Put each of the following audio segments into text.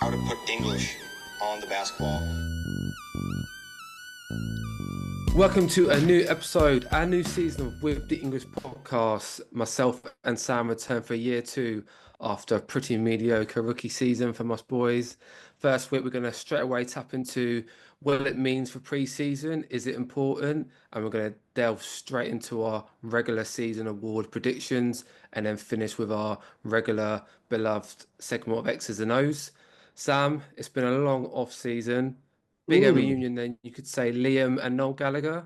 how to put English on the basketball. Welcome to a new episode, a new season of With the English Podcast. Myself and Sam return for year two after a pretty mediocre rookie season from us boys. First week, we're going to straight away tap into what it means for pre-season. Is it important? And we're going to delve straight into our regular season award predictions and then finish with our regular beloved segment of X's and O's. Sam, it's been a long off season. Bigger Mm, reunion than you could say Liam and Noel Gallagher.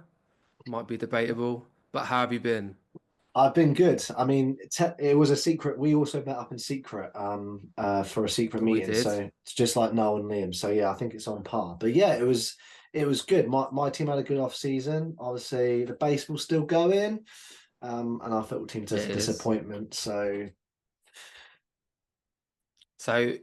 Might be debatable, but how have you been? I've been good. I mean, it was a secret. We also met up in secret for a secret We meeting. did. So it's just like Noel and Liam. So yeah, I think it's on par. But yeah, it was good. My team had a good off season. Obviously, the baseball's still going, and our football team It just a is. disappointment. So So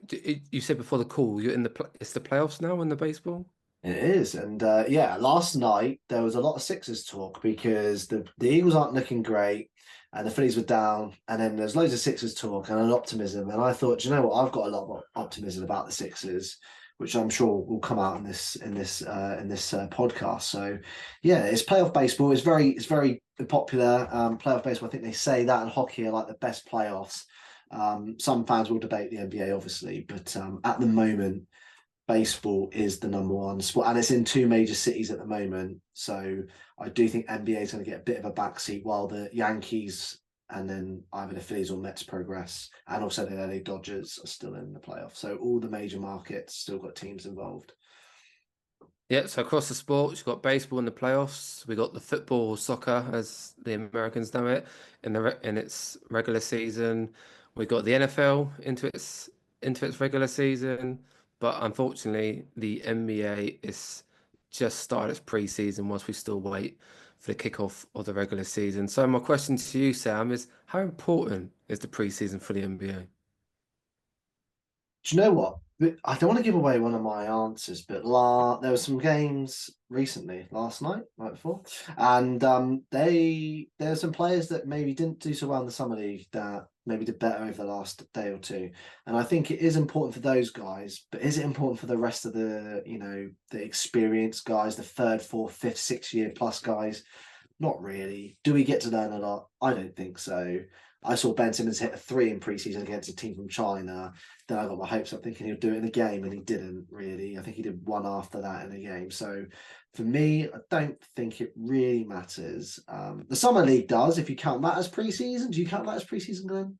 you said before the call, you're in it's the playoffs now in the baseball. it is. And yeah, last night there was a lot of Sixers talk because the Eagles aren't looking great and the Phillies were down. And then there's loads of Sixers talk and an optimism. And I thought, "Do you know what? I've got a lot of optimism about the Sixers, which I'm sure will come out in this podcast. So yeah, it's playoff baseball. It's very popular. Playoff baseball. I think they say that in hockey are like the best playoffs. Some fans will debate the NBA, obviously, but at the moment baseball is the number one sport, and it's in two major cities at the moment. So I do think NBA is going to get a bit of a backseat while the Yankees and then either the Phillies or Mets progress, and also the LA Dodgers are still in the playoffs. So all the major markets still got teams involved. Yeah, so across the sports, you've got baseball in the playoffs. We got the football, soccer, as the Americans know it, in its regular season. We got the NFL into its regular season, but unfortunately, the NBA is just started its preseason whilst we still wait for the kickoff of the regular season. So my question to you, Sam, is how important is the preseason for the NBA? Do you know what? I don't want to give away one of my answers, but there were some games recently, last night before, and there's some players that maybe didn't do so well in the summer league that maybe did better over the last day or two. And I think it is important for those guys, but is it important for the rest of the experienced guys, the third, fourth, fifth, 6 year plus guys? Not really. Do we get to learn a lot? I don't think so. I saw Ben Simmons hit a three in preseason against a team from China. Then I got my hopes up thinking he'd do it in a game, and he didn't really. I think he did one after that in a game. So for me, I don't think it really matters. The summer league does, if you count that as preseason. Do you count that as preseason, Glenn?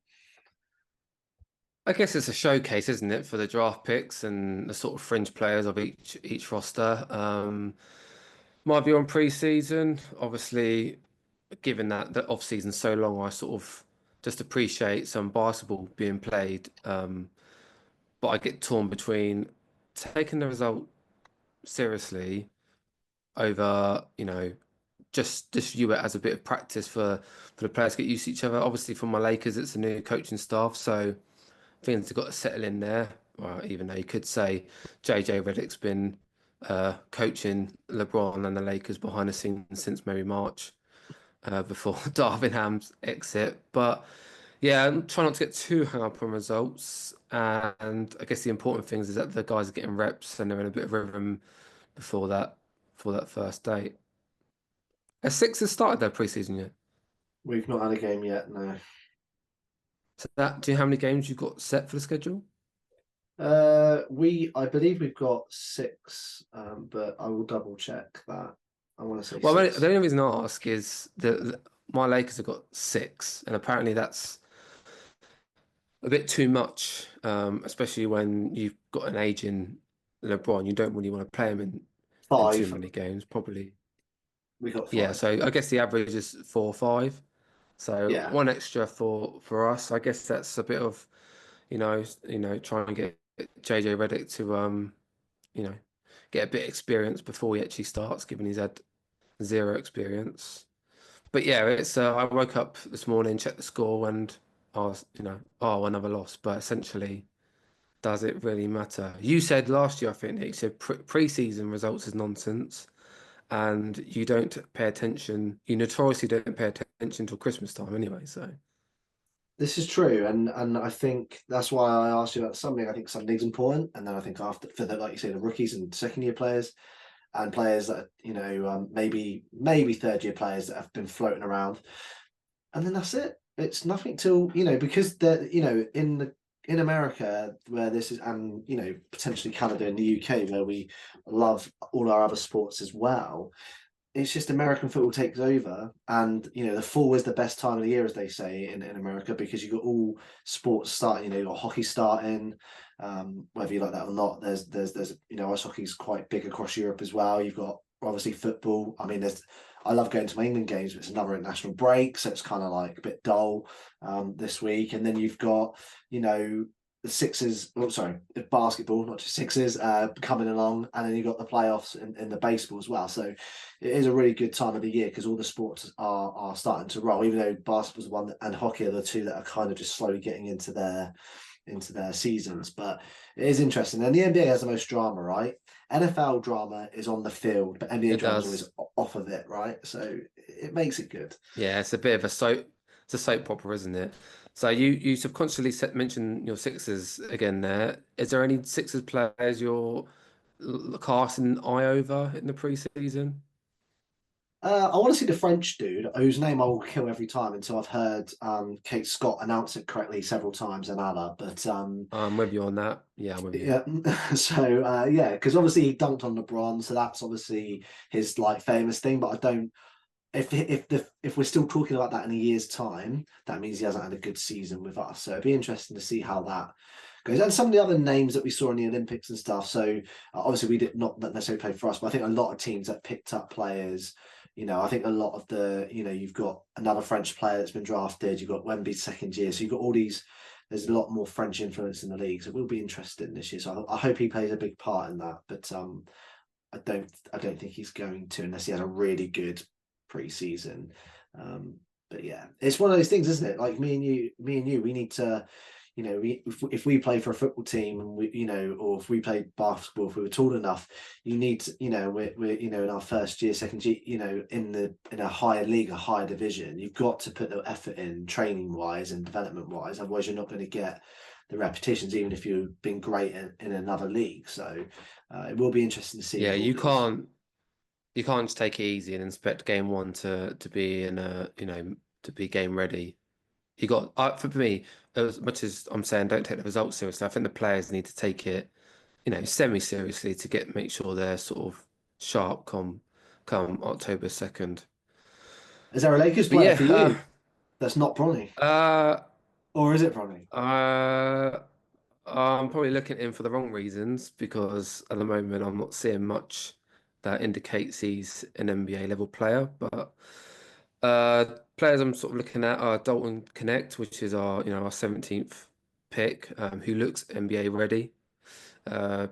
I guess it's a showcase, isn't it, for the draft picks and the sort of fringe players of each roster. My view on pre-season, obviously, given that the off season's so long, I sort of just appreciate some basketball being played. But I get torn between taking the result seriously over, just view it as a bit of practice for the players to get used to each other. Obviously, for my Lakers, it's a new coaching staff, so things have got to settle in there. Well, even though you could say JJ Redick's been coaching LeBron and the Lakers behind the scenes since maybe March, before Darvin Ham's exit. But yeah, I'm trying not to get too hung up on results. And I guess the important things is that the guys are getting reps and they're in a bit of rhythm before that first date. Has Sixers started their preseason yet? We've not had a game yet, no. So do you know how many games you've got set for the schedule? I believe we've got six, but I will double check that. I want to say Well, the six. only reason I ask is that my Lakers have got six, and apparently that's a bit too much, especially when you've got an aging LeBron. You don't really want to play him in too Five. many games, probably. We got Yeah, five. so I guess the average is 4 or 5. So Yeah. one extra for us. I guess that's a bit of, trying to get JJ Redick to you know, get a bit of experience before he actually starts, given he's had zero experience. But yeah, it's I woke up this morning, checked the score, and I was, oh, another loss. But essentially, does it really matter? You said last year, I think, Nick, you said pre-season results is nonsense, and you don't pay attention. You notoriously don't pay attention till Christmas time, anyway. So This is true, and I think that's why I asked you about Sunday. I think Sunday's important, and then I think after for the like you say the rookies and second year players and players that maybe third year players that have been floating around, and then that's it. It's nothing till because they're in America where this is and potentially Canada and the UK where we love all our other sports as well. It's just American football takes over, and the fall is the best time of the year, as they say in America, because you've got all sports starting. You've got hockey starting, whether you like that or not. There's ice hockey's quite big across Europe as well. You've got obviously football. I mean, I love going to my England games, but it's another international break, so it's kind of like a bit dull this week. And then you've got the Sixers, sorry, basketball, not just Sixers, coming along, and then you've got the playoffs in the baseball as well. So it is a really good time of the year because all the sports are starting to roll, even though basketball's the one and hockey are the two that are kind of just slowly getting into their seasons. But it is interesting. And the NBA has the most drama, right? NFL drama is on the field, but NBA drama is always off of it, right? So it makes it good. Yeah, it's a bit of a soap. It's a soap opera, isn't it? So you subconsciously mentioned your Sixers again there. Is there any Sixers players you're casting an eye over in the preseason? I want to see the French dude whose name I will kill every time until I've heard Kate Scott announce it correctly several times and Anna. But I'm with you on that. Yeah, I'm with you. yeah, so yeah, because obviously he dunked on LeBron, so that's obviously his like famous thing. But I don't. If we're still talking about that in a year's time, that means he hasn't had a good season with us. So it'd be interesting to see how that goes. And some of the other names that we saw in the Olympics and stuff. So obviously we did not necessarily play for us, but I think a lot of teams that picked up players. I think a lot of you've got another French player that's been drafted. You've got Wemby's second year, so you've got all these. There's a lot more French influence in the league, so it will be interesting this year. So I hope he plays a big part in that. But I don't think he's going to unless he has a really good pre-season. But yeah, it's one of those things, isn't it? Like me and you, we need to, if we play for a football team and we, or if we play basketball, if we were tall enough, you need to, we're in our first year, second year, in a higher league, a higher division, you've got to put the effort in training wise and development wise. Otherwise, you're not going to get the repetitions, even if you've been great in another league. So it will be interesting to see. Yeah, you can't just take it easy and expect game one to be in a to be game ready. You got for me, as much as I'm saying don't take the results seriously, I think the players need to take it semi seriously to make sure they're sort of sharp come October 2nd. Is there a Lakers But player for yeah, you that's not Bronny, uh, or is it Bronny? uh, I'm probably looking in for the wrong reasons because at the moment I'm not seeing much that indicates he's an NBA level player. But players I'm sort of looking at are Dalton Connect, which is our 17th pick, who looks NBA ready. Uh,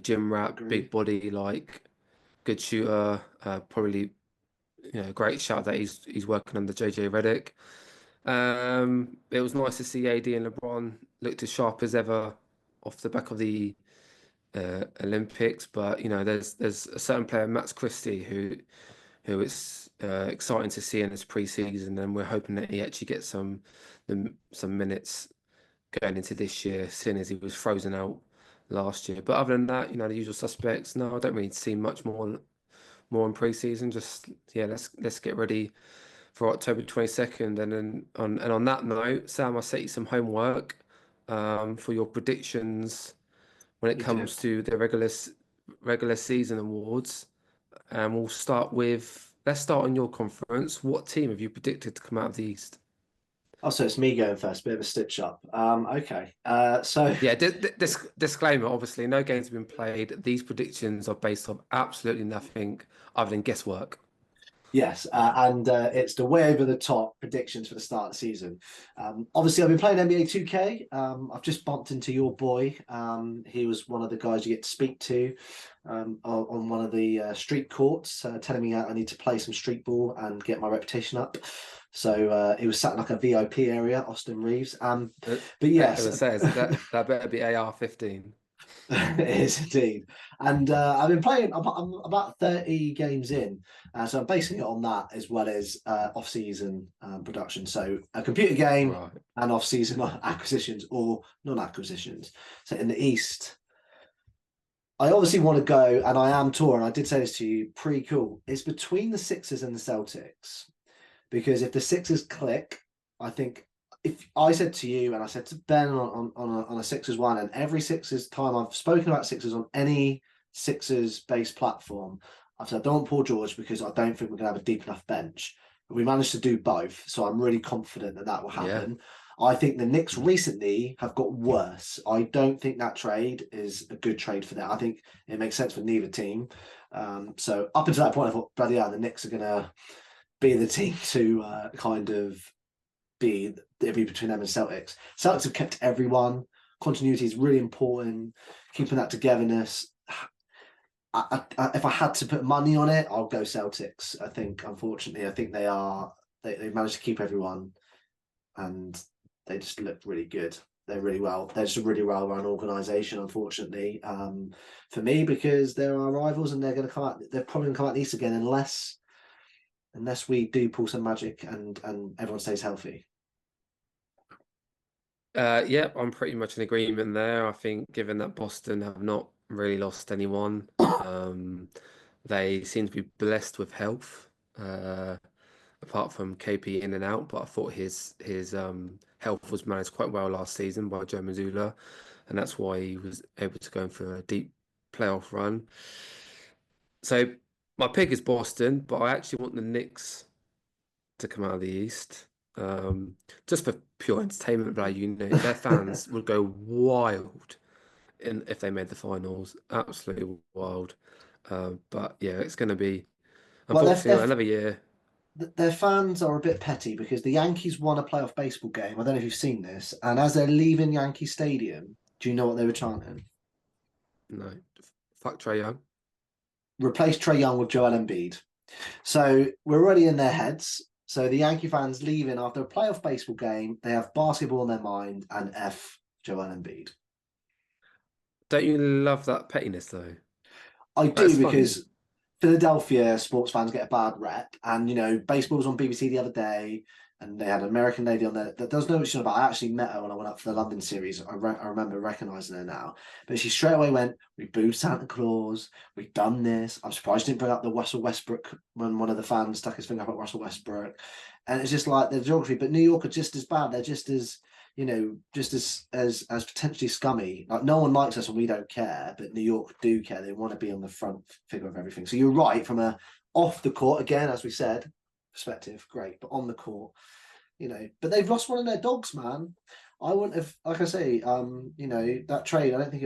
gym rat, Agree. big body, like good shooter. Probably great shot that he's working under JJ Redick. It was nice to see AD and LeBron looked as sharp as ever off the back of the Olympics, but there's a certain player, Max Christie, who is exciting to see in his preseason, and we're hoping that he actually gets some minutes going into this year, seeing as he was frozen out last year. But other than that, the usual suspects. No, I don't really see much more in preseason. Just yeah, let's get ready for October 22nd. And then on that note, Sam, I set you some homework for your predictions when it You do. comes to the regular season awards. And let's start on your conference. What team have you predicted to come out of the East? Oh, so it's me going first. Bit of a stitch up. Okay. So Yeah, this disclaimer, obviously, no games have been played. These predictions are based on absolutely nothing other than guesswork. yes, and it's the way over the top predictions for the start of the season. Obviously, I've been playing NBA 2K. I've just bumped into your boy. He was one of the guys you get to speak to on one of the street courts, telling me I need to play some street ball and get my reputation up. So he was sat in like a VIP area, Austin Reeves. As But yes, I say, that better be AR-15. It is indeed. And I've been playing, I'm about 30 games in. So I'm basing it on that as well as off-season production. So a computer game Right. and off-season acquisitions or non-acquisitions. So in the East, I obviously want to go, and I am torn. I did say this to you, pretty cool. It's between the Sixers and the Celtics. Because if the Sixers click, I think if I said to you and I said to Ben on a Sixers one, and every Sixers time I've spoken about Sixers on any Sixers based platform, I've said I don't want Paul George because I don't think we're going to have a deep enough bench. But we managed to do both, so I'm really confident that that will happen. I think the Knicks recently have got worse. I don't think that trade is a good trade for them. I think it makes sense for neither team. So up until that point, I thought, bloody hell, the Knicks are going to be the team to kind of be between them and Celtics. Celtics have kept everyone. Continuity is really important. Keeping that togetherness. If I had to put money on it, I'll go Celtics. I think, unfortunately, I think they've managed to keep everyone, and they just look really good. They're really well. They're just a really well-run organisation. Unfortunately, for me, because they're our rivals, and they're going to come out. They're probably going to come out east again unless we do pull some magic and everyone stays healthy. Yeah, I'm pretty much in agreement there. I think given that Boston have not really lost anyone, they seem to be blessed with health, apart from KP in and out. But I thought his health was managed quite well last season by Joe Mazzulla, and that's why he was able to go in for a deep playoff run. So my pick is Boston, but I actually want the Knicks to come out of the East. Just for pure entertainment value, their fans would go wild if they made the finals, absolutely wild. But yeah, it's going to be Well, unfortunately another year. their fans are a bit petty because the Yankees won a playoff baseball game. I don't know if you've seen this. And as they're leaving Yankee Stadium, do you know what they were chanting? No, fuck Trey Young. Replace Trey Young with Joel Embiid. So we're already in their heads. So the Yankee fans leaving after a playoff baseball game, they have basketball in their mind and F Joel Embiid. Don't you love that pettiness though? I That's do funny. because Philadelphia sports fans get a bad rep, and baseball was on BBC the other day, and they had an American lady on there. There's no issue about. I actually met her when I went up for the London series. I remember recognizing her now, but she straight away went, "We booed Santa Claus. We've done this." I'm surprised she didn't bring up the Russell Westbrook when one of the fans stuck his finger up at Russell Westbrook, and it's just like the geography. But New York are just as bad. They're just as just as potentially scummy. Like no one likes us and we don't care, but New York do care. They want to be on the front figure of everything. So you're right, from a off the court, again, as we said, perspective, great. But on the court, but they've lost one of their dogs, man. I wouldn't have, like I say, that trade, I don't think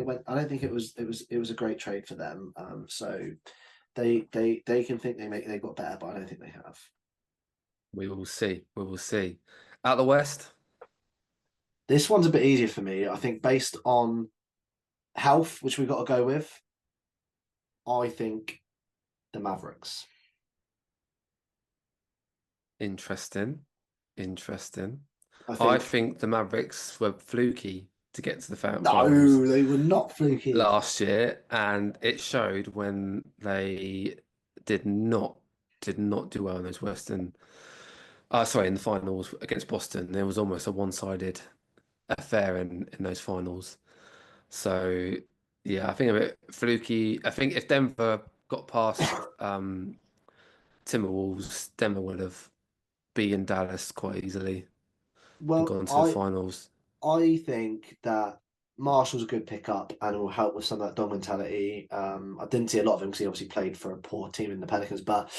it was a great trade for them. So they can think they got better, but I don't think they have. We will see. We will see. Out the West. This one's a bit easier for me. I think based on health, which we've got to go with, I think the Mavericks. Interesting. I I think the Mavericks were fluky to get to the finals no, they were not fluky. last year, and it showed when they did not do well in those Western. Sorry, in the finals against Boston, there was almost a one-sided affair in those finals. So yeah, I think a bit fluky. I think if Denver got past Timberwolves, Denver would have beaten Dallas quite easily and Well, gone to the finals. I think that Marshall's a good pickup and will help with some of that dog mentality. I didn't see a lot of him because he obviously played for a poor team in the Pelicans, but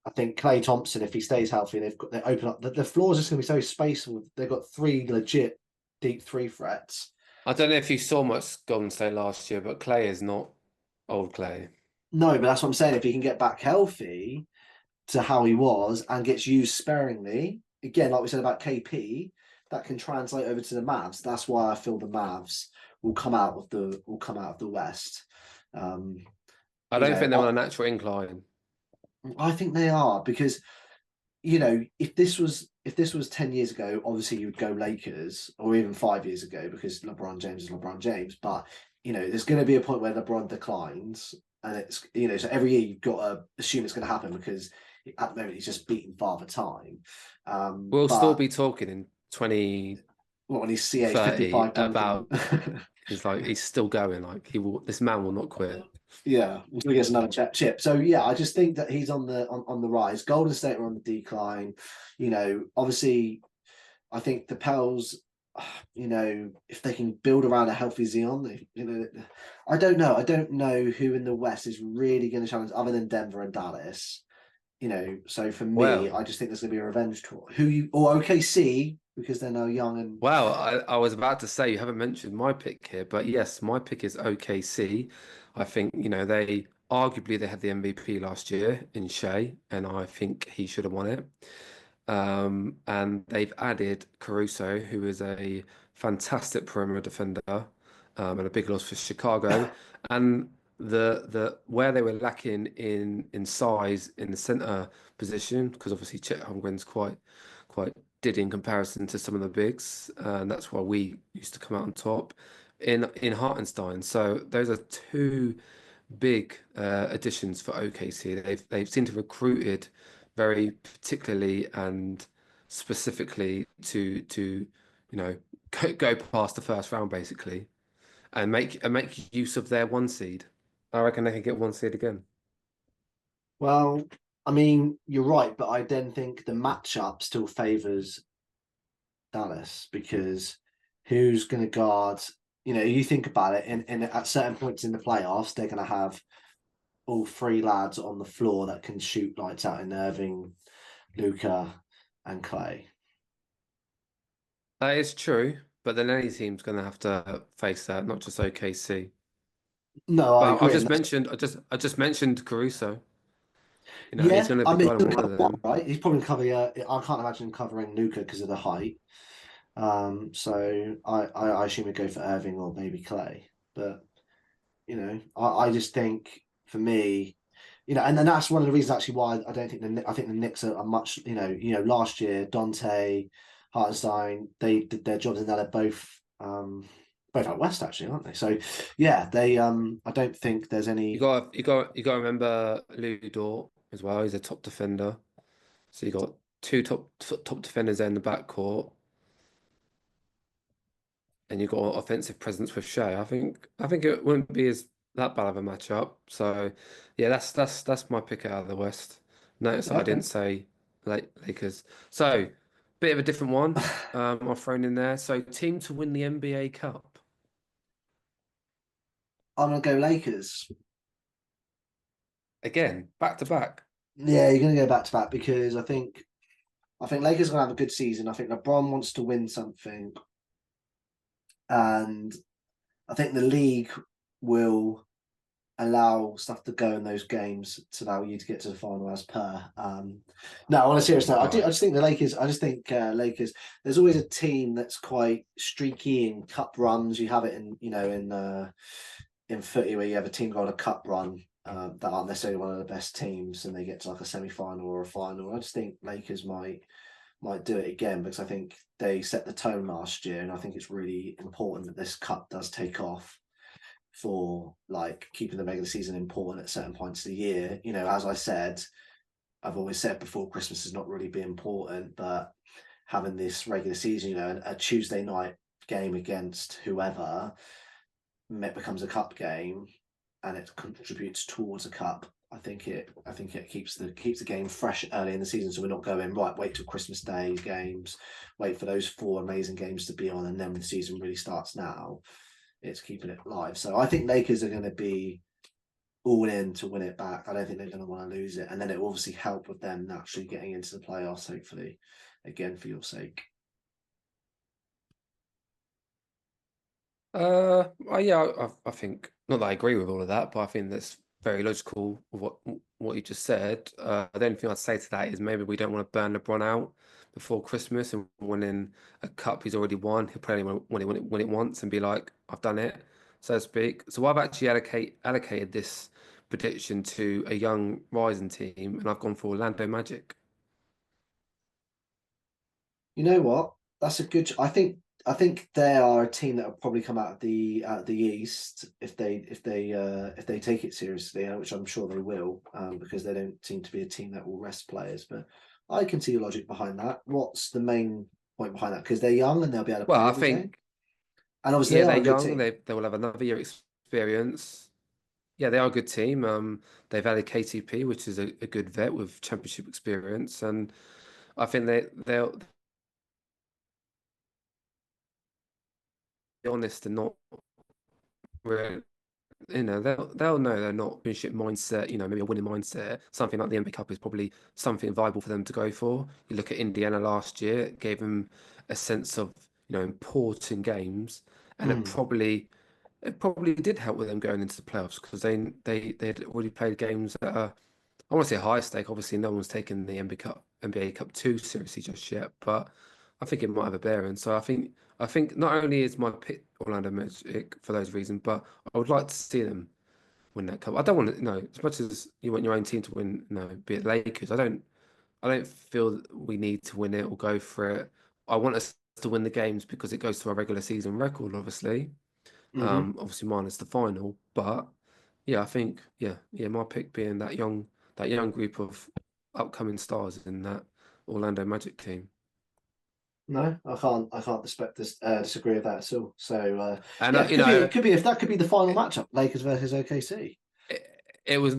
I think Klay Thompson, if he stays healthy, they open up the floor is just going to be so spaceful. They've got three legit deep three threats. I don't know if you saw much Golden State last year, but Clay is not old Clay. No, but that's what I'm saying. If he can get back healthy to how he was and gets used sparingly, again, like we said about KP, that can translate over to the Mavs. That's why I feel the Mavs will come out of the West. I don't think they're on a natural incline. I think they are because if this was 10 years ago, obviously you would go Lakers, or even 5 years ago because LeBron James is LeBron James. But there's going to be a point where LeBron declines, and it's so every year you've got to assume it's going to happen because at the moment he's just beating Father Time. We'll still But be talking in 2030 when he's CH 55 dunking. about he's still going. Like this man will not quit. Yeah, until he gets another chip. So yeah, I just think that he's on the rise. Golden State are on the decline. Obviously, I think the Pels, if they can build around a healthy Zion, I don't know. I don't know who in the West is really going to challenge other than Denver and Dallas. So for me, Well, I just think there's going to be a revenge tour. Or OKC because they're now young and I was about to say you haven't mentioned my pick here, but yes, my pick is OKC. I think, they arguably they had the MVP last year in Shea, and I think he should have won it. And they've added Caruso, who is a fantastic perimeter defender, and a big loss for Chicago. And the where they were lacking in size in the center position, because obviously Chet Holmgren's quite did in comparison to some of the bigs, and that's why we used to come out on top in Hartenstein. So those are two big additions for OKC. They've seemed to have recruited very particularly and specifically to go past the first round basically and make use of their one seed. I reckon they can get one seed again. well, I mean, you're right, but I then think the matchup still favors Dallas because who's going to guard? You think about it, and at certain points in the playoffs, they're going to have all three lads on the floor that can shoot lights out in Irving, Luca, and Clay. That is true, but then any team's going to have to face that, not just OKC. No, I But agree. I just mentioned Caruso. He's Yeah, going to I be mean, guarding he'll one cover of one, them. right? He's probably cover. I can't imagine him covering Luca because of the height. So I assume he'd go for Irving or maybe Clay. But I just think for me, and then that's one of the reasons actually why I don't think I think the Knicks are much, last year Dante, Hartenstein, they did their jobs and now they're both out west actually, aren't they? So yeah, they I don't think there's You any. got you got to remember Lou Dort as well. He's a top defender. So you got two top defenders there in the backcourt, and you've got offensive presence with Shea. I think it wouldn't be as that bad of a matchup. So yeah, that's my pick out of the West. Notice I Okay. didn't say Lakers. So bit of a different one. I've thrown in there. So team to win the NBA Cup. I'm gonna go Lakers. Again, back to back. Yeah, you're gonna go back to back because I think Lakers are gonna have a good season. I think LeBron wants to win something, and I think the league will allow stuff to go in those games to allow you to get to the final as per. No, on a serious note, I Right. just think the Lakers. I just think Lakers. There's always a team that's quite streaky in cup runs. You have it in footy where you have a team go on a cup run that aren't necessarily one of the best teams, and they get to like a semi-final or a final. I just think Lakers might do it again because I think they set the tone last year, and I think it's really important that this cup does take off for like keeping the regular season important at certain points of the year. As I said, I've always said before Christmas is not really be important, but having this regular season, a Tuesday night game against whoever becomes a cup game and it contributes towards a cup. I think it keeps the game fresh early in the season, so we're not going right. Wait till Christmas Day games, wait for those four amazing games to be on, and then the season really starts now. It's keeping it live. So I think Lakers are going to be all in to win it back. I don't think they're going to want to lose it, and then it will obviously help with them naturally getting into the playoffs. Hopefully, again for your sake. Yeah, I think not that I agree with all of that, but I think that's very logical with what you just said. The only thing I'd say to that is maybe we don't want to burn LeBron out before Christmas and winning a cup he's already won. He'll probably win it once and be like, I've done it, so to speak. So I've actually allocated this prediction to a young rising team, and I've gone for Orlando Magic. You know what? That's a good. I think think they are a team that will probably come out of the East if they take it seriously, which I'm sure they will, because they don't seem to be a team that will rest players. But I can see your logic behind that. What's the main point behind that? Because they're young and they'll be able to Well, play I every game, think and obviously yeah, they are they're a good young. team. They will have another year experience. Yeah, they are a good team. They've added KTP, which is a good vet with championship experience, and I think they'll be honest and not really, they'll know they're not championship mindset. Maybe a winning mindset. Something like the NBA Cup is probably something viable for them to go for. You look at Indiana last year; it gave them a sense of important games, and Mm. it probably did help with them going into the playoffs because they'd already played games that are, I want to say, high stake. Obviously, no one's taken the NBA Cup too seriously just yet, but I think it might have a bearing. So I think not only is my pick Orlando Magic for those reasons, but I would like to see them win that cup. I don't want to, as much as you want your own team to win, be it Lakers. I don't feel that we need to win it or go for it. I want us to win the games because it goes to our regular season record, obviously. Hmm. Obviously minus the final, but yeah, I think yeah, my pick being that young group of upcoming stars in that Orlando Magic team. No, I can't disagree with that at all. So And yeah, it could be if that could be the final matchup, Lakers versus OKC. it was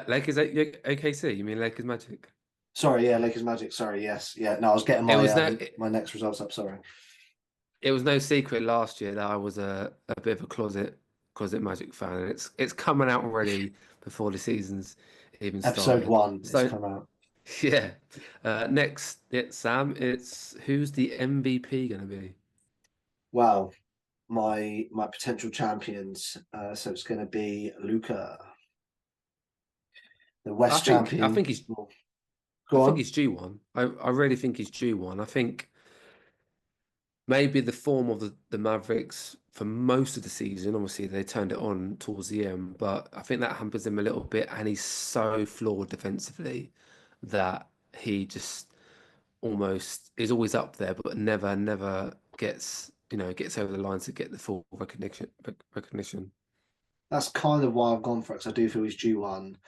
Lakers OKC. You mean Lakers Magic? Sorry, yeah, Lakers Magic. Sorry, yes, yeah. No, I was getting It my was no my next results up. Sorry. it was no secret last year that I was a bit of a closet Magic fan, and it's coming out already before the season's even Episode started. 1 has So come out. yeah, next Sam, it's who's the MVP going to be? Well, my potential champions. So it's going to be Luca, the I West think I champion. think he's Well, I go think on. he's due one. I really think he's due one. I think maybe the form of the Mavericks for most of the season, obviously they turned it on towards the end, but I think that hampers him a little bit, and he's so flawed defensively that he just almost is always up there, but never gets over the line to get the full recognition. That's kind of why I've gone for it, because I do feel he's due one.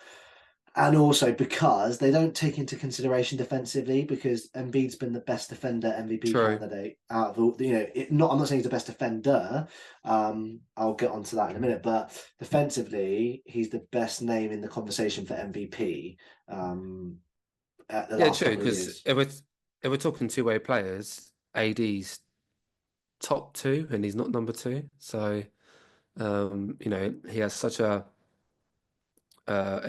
And also because they don't take into consideration defensively, because Embiid's been the best defender MVP True. candidate out of all. I'm not saying he's the best defender. I'll get onto that in a minute. But defensively, he's the best name in the conversation for MVP at the Yeah, last true. couple of Because years. if we're talking two-way players, AD's top two, and he's not number two. So he has such an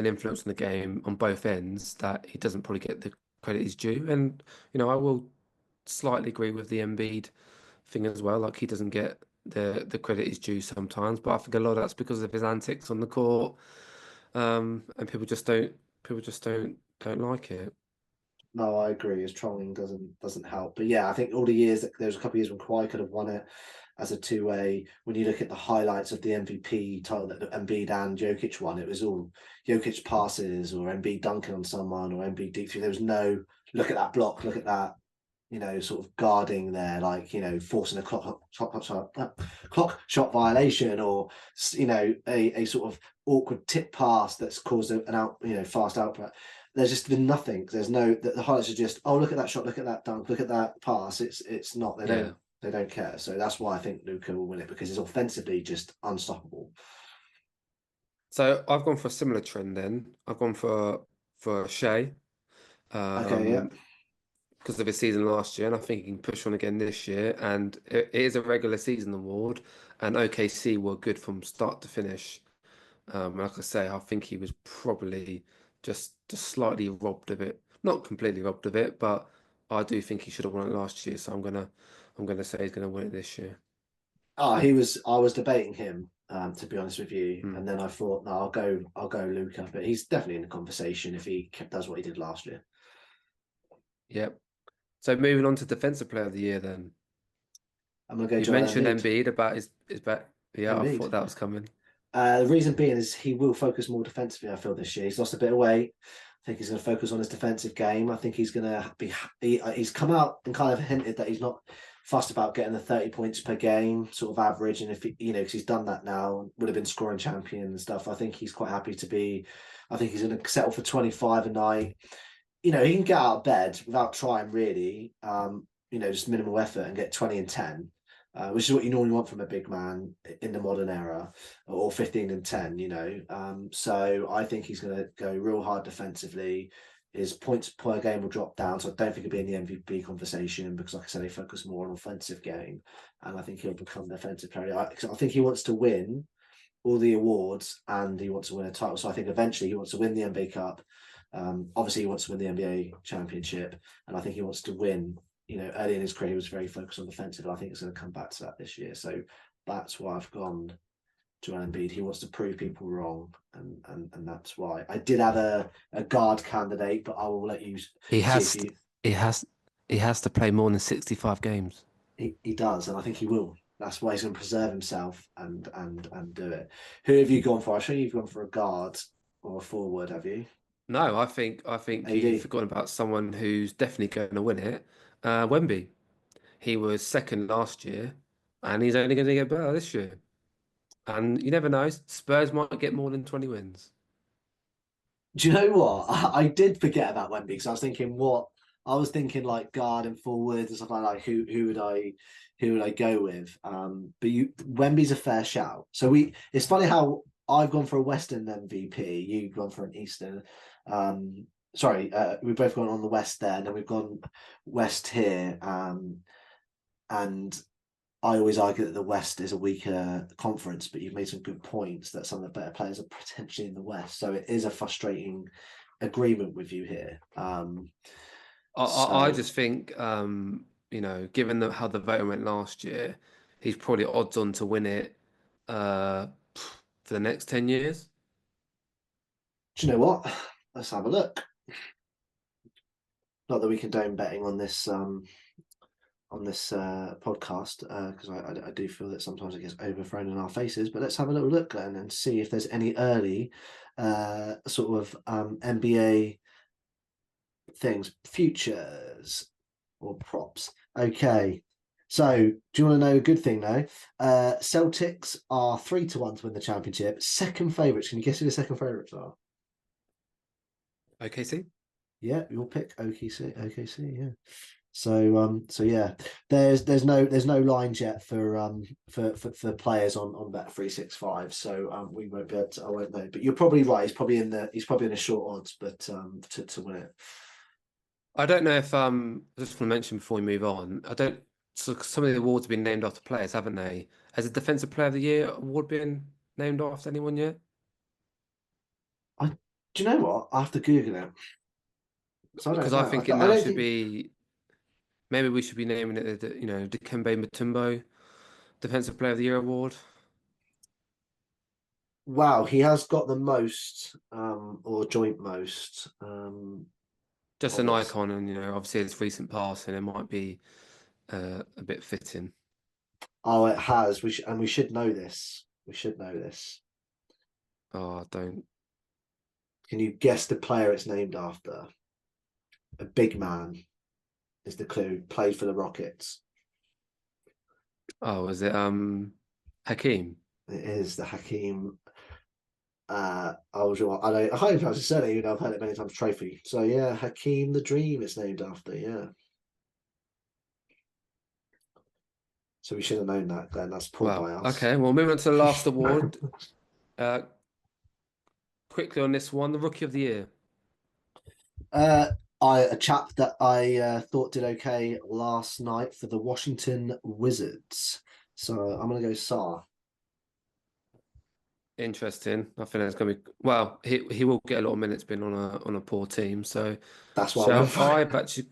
influence on the game on both ends that he doesn't probably get the credit he's due. And I will slightly agree with the Embiid thing as well. Like he doesn't get the credit he's due sometimes, but I think a lot of that's because of his antics on the court, and people just don't like it. No, I agree. His trolling doesn't help. But yeah, I think all the years that there was a couple of years when Kawhi could have won it as a two-way. When you look at the highlights of the MVP title that Embiid and Jokic won, it was all Jokic passes or Embiid dunking on someone or Embiid deep three. There was no look at that block, look at that, sort of guarding there, like forcing a clock shot violation, or a sort of awkward tip pass that's caused an out, fast output. There's just been nothing. There's no the highlights are just, oh, look at that shot, look at that dunk, look at that pass. It's not. Yeah. They don't care. So that's why I think Luca will win it, because he's offensively just unstoppable. So I've gone for a similar trend then. I've gone for Shea, Okay, yeah. um, because of his season last year, and I think he can push on again this year. And it is a regular season award, and OKC were good from start to finish. Like I say, I think he was probably just slightly robbed of it. Not completely robbed of it, but I do think he should have won it last year. So I'm gonna say he's gonna win it this year. Oh, he was. I was debating him, to be honest with you, Hmm. and then I thought, no, I'll go Luca, but he's definitely in the conversation if he does what he did last year. Yep. So moving on to Defensive Player of the Year, then I'm gonna go you've Joel mentioned Embiid. Embiid about his back. Yeah, I Embiid. thought that was coming. The reason being is he will focus more defensively. I feel this year he's lost a bit of weight. I think he's going to focus on his defensive game. I think he's going to be. He's come out and kind of hinted that he's not fussed about getting the 30 points per game sort of average. And if he, because he's done that now, would have been scoring champion and stuff. I think he's quite happy to be. I think he's going to settle for 25 a night. He can get out of bed without trying really. Just minimal effort and get 20 and 10. Which is what you normally want from a big man in the modern era, or 15 and 10, so I think he's going to go real hard defensively. His points per game will drop down, so I don't think he'll be in the MVP conversation because, like I said, they focus more on offensive game, and I think he'll become the offensive player. I think he wants to win all the awards and he wants to win a title. So I think eventually he wants to win the NBA Cup. Obviously, he wants to win the NBA Championship, and I think he wants to win. Early in his career, he was very focused on defensive. I think it's going to come back to that this year. So that's why I've gone Joel Embiid. He wants to prove people wrong, and that's why I did have a guard candidate, but I will let you He see has if you. he has to play more than 65 games. He does, and I think he will. That's why he's going to preserve himself and do it. Who have you gone for? I'm sure you've gone for a guard or a forward, have you? No, I think you've AD. forgotten about someone who's definitely going to win it. Wemby. He was second last year, and he's only going to get better this year. And you never know, Spurs might get more than 20 wins. Do you know what? I did forget about Wemby because I was thinking like guard and forward and stuff like who would I go with? But Wemby's a fair shout. So it's funny how I've gone for a Western MVP, you've gone for an Eastern. We've both gone on the West there, and then we've gone West here. And I always argue that the West is a weaker conference, but you've made some good points that some of the better players are potentially in the West. So it is a frustrating agreement with you here. I just think, given how the voting went last year, he's probably odds on to win it for the next 10 years. Do you know what? Let's have a look. Not that we condone betting on this podcast because I do feel that sometimes it gets overthrown in our faces. But let's have a little look, Glenn, and see if there's any early sort of NBA things, futures or props. Okay. So, do you want to know a good thing now? Celtics are 3-1 to win the championship. Second favourites. Can you guess who the second favourites are? OKC? Yeah, your pick, OKC. OKC, yeah. So yeah, there's no lines yet for players on Bet365. So we won't be able to, I won't know. But you're probably right. He's probably in the short odds, but to win it. I don't know if I just want to mention before we move on. So some of the awards have been named after players, haven't they? Has a Defensive Player of the Year award been named after anyone yet? Do you know what? I have to Google it. So I don't Because know. I think it now should be. Maybe we should be naming it the Dikembe Mutombo Defensive Player of the Year award. Wow, he has got the most or joint most. Just an icon, and obviously his recent passing, it might be a bit fitting. Oh, it has. We should know this. We should know this. Oh, don't. Can you guess the player it's named after? A big man is the clue. Played for the Rockets. Oh, is it Hakeem? It is the Hakeem. I can't even pronounce his surname, even though I've heard it many times. Trophy. So yeah, Hakeem the Dream. It's named after. Yeah. So we should have known that, Glenn. That's poor by us. Okay, well, moving on to the last award. Quickly on this one, the Rookie of the Year. A chap that I thought did okay last night for the Washington Wizards. So I'm going to go Sarr. Interesting. I think it's going to be well. He will get a lot of minutes being on a poor team. So that's why I've actually,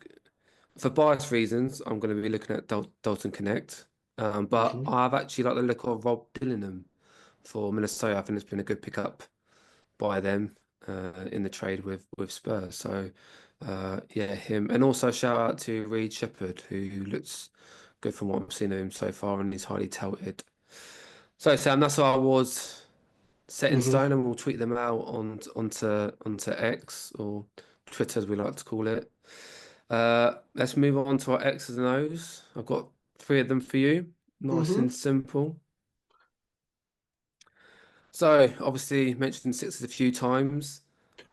for bias reasons, I'm going to be looking at Dalton Connect. But I've actually liked the look of Rob Dillingham for Minnesota. I think it's been a good pickup by them in the trade with Spurs. So yeah, him, and also shout out to Reed Shepherd, who looks good from what I've seen of him so far, and he's highly touted. So Sam, that's our awards set in stone, and we'll tweet them out onto X or Twitter, as we like to call it. Let's move on to our X's and O's. I've got three of them for you. Nice Mm-hmm. and simple. So obviously mentioned Sixers a few times.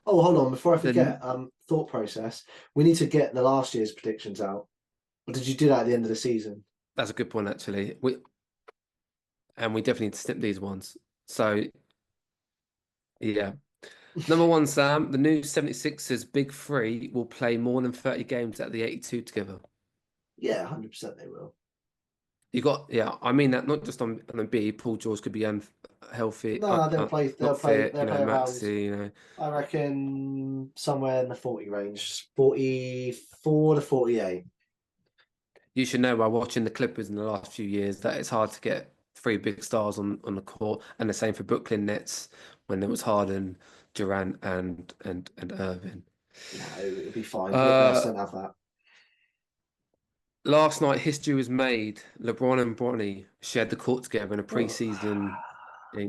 Oh, hold on, before I forget, Then thought process. We need to get the last year's predictions out. Or did you do that at the end of the season? that's a good point actually. We definitely need to snip these ones. So yeah. Number one, Sam, the new 76ers Big Three will play more than 30 games at the 82 together. Yeah, 100% they will. You got, yeah, I mean that not just on the B. Paul George could be unhealthy, No, they'll play. They'll not play. fit. They'll play around. Maxi. I reckon somewhere in the 40 range, 44 to 48. You should know by watching the Clippers in the last few years that it's hard to get three big stars on the court, and the same for Brooklyn Nets when there was Harden, Durant, and Irving. No, it'll be fine. Nick Nurse Uh, don't have that. Last night, history was made. LeBron and Bronny shared the court together in a Oh. preseason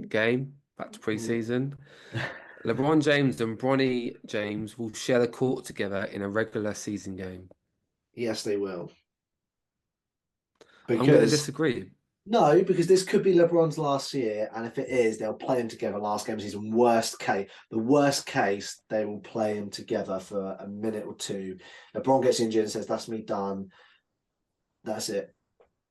game. Back to preseason. LeBron James and Bronny James will share the court together in a regular season game. Yes, they will. I'm going to Because disagree. no, because this could be LeBron's last year, and if it is, they'll play him together last game of the season. The worst case, they will play him together for a minute or two. LeBron gets injured and says, "That's me done. That's it."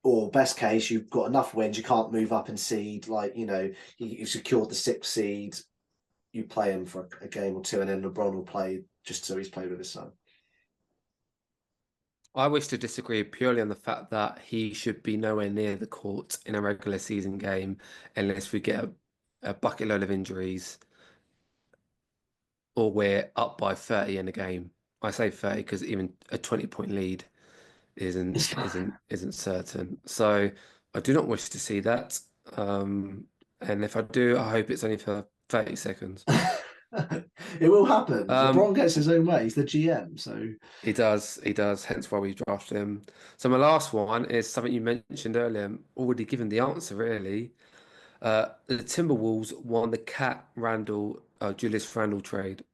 Or best case, you've got enough wins, you can't move up in seed. Like you secured the sixth seed. You play him for a game or two, and then LeBron will play just so he's played with his son. I wish to disagree purely on the fact that he should be nowhere near the court in a regular season game unless we get a bucket load of injuries or we're up by 30 in a game. I say 30 because even a 20-point lead isn't certain. So I do not wish to see that. And if I do, I hope it's only for 30 seconds. It will happen. LeBron Um, gets his own way. He's the GM, so he does, hence why we drafted him. So my last one is something you mentioned earlier, already given the answer really. The Timberwolves won the Julius Randle trade.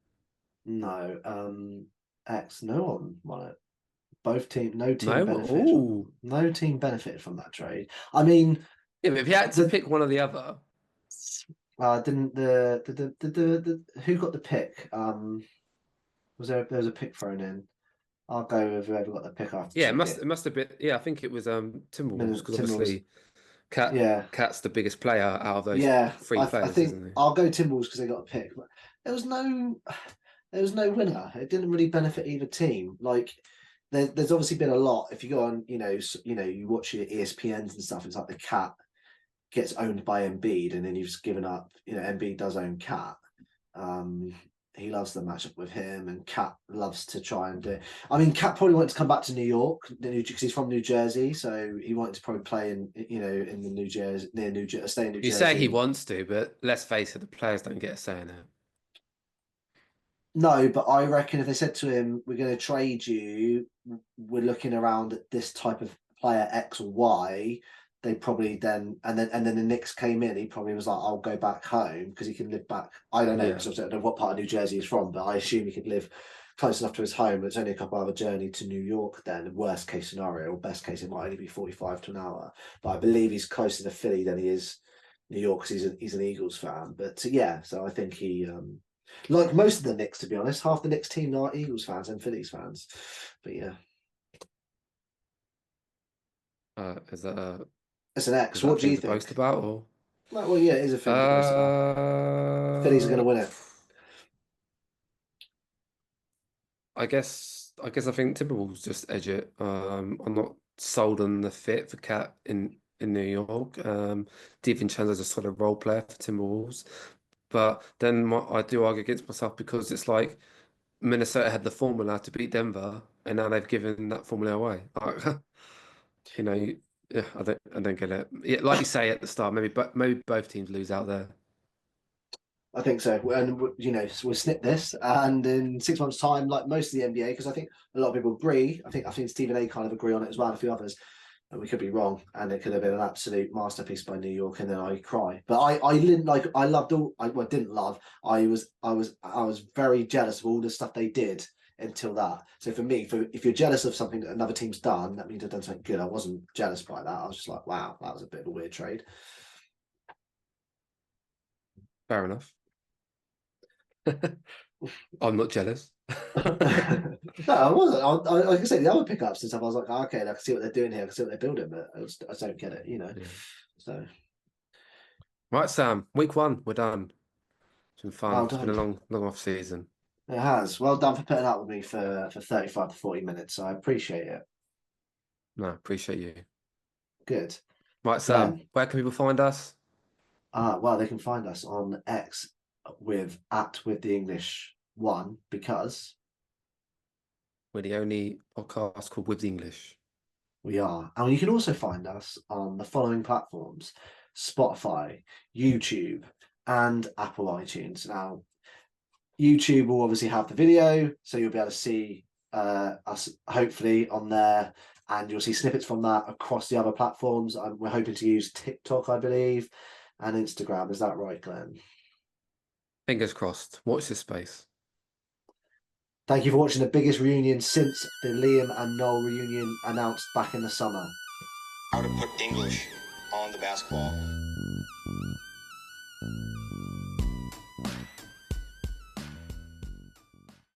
no. No one won it. No team No? benefited from Oh. no team benefited from that trade. I mean, Yeah, but if you had to the pick one or the other, didn't the who got the pick? There was a pick thrown in. I'll go with whoever got the pick. I have to yeah, check it. it must have been. Yeah, I think it was Timberwolves because Timberwolves. obviously Yeah, Cat's the biggest player out of those yeah. three I players, think isn't he? I'll go Timberwolves because they got a pick. But there was no there was no winner. It didn't really benefit either team. Like there's obviously been a lot. If you go on, you watch your ESPNs and stuff. It's like the Cat gets owned by Embiid, and then you've just given up. Embiid does own Cat. Um, he loves the matchup with him, and Cat loves to try and do. I mean, Cat probably wanted to come back to New York because he's from New Jersey, so he wanted to probably play in the New Jersey near New Jersey, stay in New You say he Jersey. wants to, but let's face it, the players don't get a say in it. No, but I reckon if they said to him, "We're going to trade you," we're looking around at this type of player X or Y. They probably then the Knicks came in. He probably was like, "I'll go back home because he can live back." I don't know Yeah. because I don't know what part of New Jersey he's from, but I assume he could live close enough to his home. It's only a couple hour journey to New York. Then, worst case scenario, or best case, it might only be 45 to an hour. But I believe he's closer to Philly than he is New York because he's an Eagles fan. But yeah, so I think he. Like most of the Knicks, to be honest, half the Knicks team are Eagles fans and Phillies fans. But yeah, Is that it's an X. is that a What do thing you to boast think? about or? Well, yeah, it is a thing to boast about. Phillies are going Uh, to win it. I think Timberwolves just edge it. I'm not sold on the fit for Cat in New York. DiVincenzo's a solid role player for Timberwolves, but then I do argue against myself because it's like Minnesota had the formula to beat Denver, and now they've given that formula away. You know, yeah, I don't get it. Yeah, like you say at the start, maybe both teams lose out there. I think so. And, we'll snip this. And in 6 months' time, like most of the NBA, because I think a lot of people agree, I think Stephen A kind of agree on it as well, and a few others. And we could be wrong, and it could have been an absolute masterpiece by New York, and then I cry. But I didn't like. I loved all. Didn't love. I was very jealous of all the stuff they did until that. So for me, if you're jealous of something that another team's done, that means I've done something good. I wasn't jealous by that. I was just like, wow, that was a bit of a weird trade. Fair enough. I'm not jealous. No, I wasn't. Like I say, the other pickups and stuff, I was like, okay, I can see what they're doing here. I can see what they're building, but I just don't get it, you know. Yeah. So Right, Sam, week 1, we're done. It's been fun. well It's been a done. long off season. It has. Well done for putting up with me for 35 to 40 minutes. I appreciate it. No, appreciate you. Good. Right, Sam, Glenn, where can people find us? well, they can find us on X with the English one because We're the only podcast called With the English. we are. And you can also find us on the following platforms: Spotify, YouTube, and Apple iTunes. Now, YouTube will obviously have the video, so you'll be able to see us hopefully on there, and you'll see snippets from that across the other platforms. We're hoping to use TikTok, I believe, and Instagram. Is that right, Glenn? Fingers crossed. Watch this space. Thank you for watching the biggest reunion since the Liam and Noel reunion announced back in the summer. How to put English on the basketball.